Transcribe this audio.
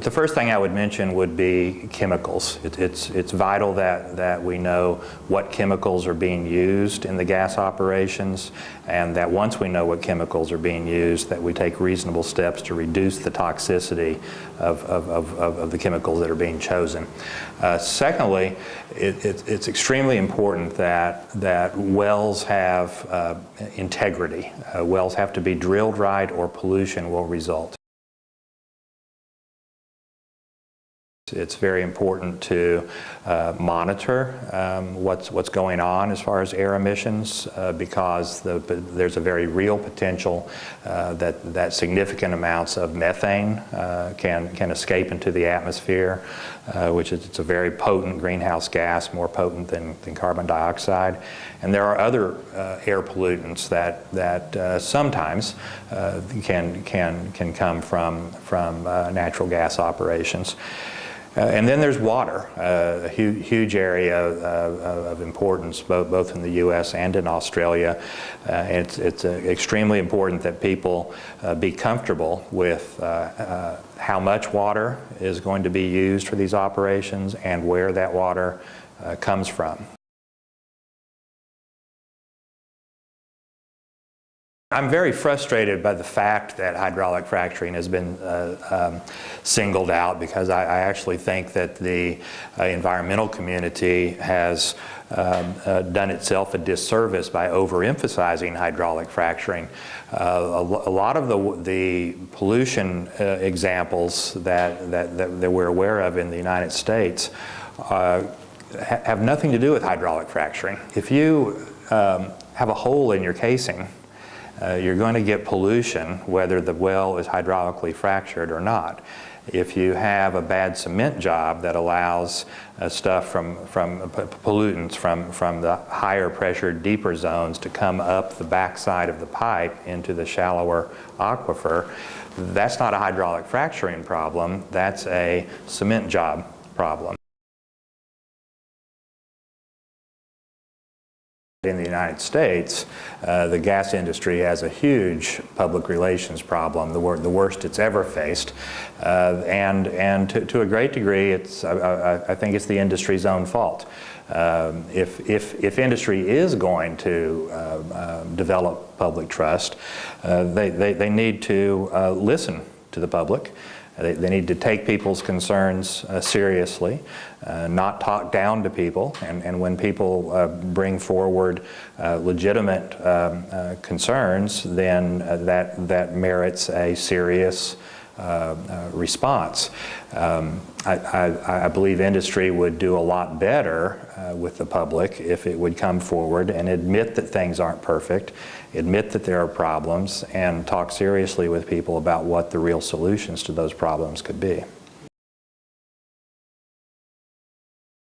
The first thing I would mention would be chemicals. It's vital that we know what chemicals are being used in the gas operations, and that once we know what chemicals are being used, that we take reasonable steps to reduce the toxicity of the chemicals that are being chosen. Secondly, it's extremely important that wells have integrity. Wells have to be drilled right or pollution will result. It's very important to monitor what's going on as far as air emissions because there's a very real potential that significant amounts of methane can escape into the atmosphere, which it's a very potent greenhouse gas, more potent than carbon dioxide. And there are other air pollutants that sometimes can come from natural gas operations. And then there's water, a huge area of importance both in the U.S. and in Australia. It's extremely important that people be comfortable with how much water is going to be used for these operations and where that water comes from. I'm very frustrated by the fact that hydraulic fracturing has been singled out, because I actually think that the environmental community has done itself a disservice by overemphasizing hydraulic fracturing. A lot of the pollution examples that we're aware of in the United States have nothing to do with hydraulic fracturing. If you have a hole in your casing, you're going to get pollution whether the well is hydraulically fractured or not. If you have a bad cement job that allows stuff from pollutants from the higher pressure, deeper zones to come up the backside of the pipe into the shallower aquifer, that's not a hydraulic fracturing problem, that's a cement job problem. In the United States, the gas industry has a huge public relations problem, the worst it's ever faced, and to a great degree, I think it's the industry's own fault. If industry is going to develop public trust, they need to listen to the public. They need to take people's concerns seriously, not talk down to people, and when people bring forward legitimate concerns, then that merits a serious response. I believe industry would do a lot better with the public if it would come forward and admit that things aren't perfect, admit that there are problems, and talk seriously with people about what the real solutions to those problems could be.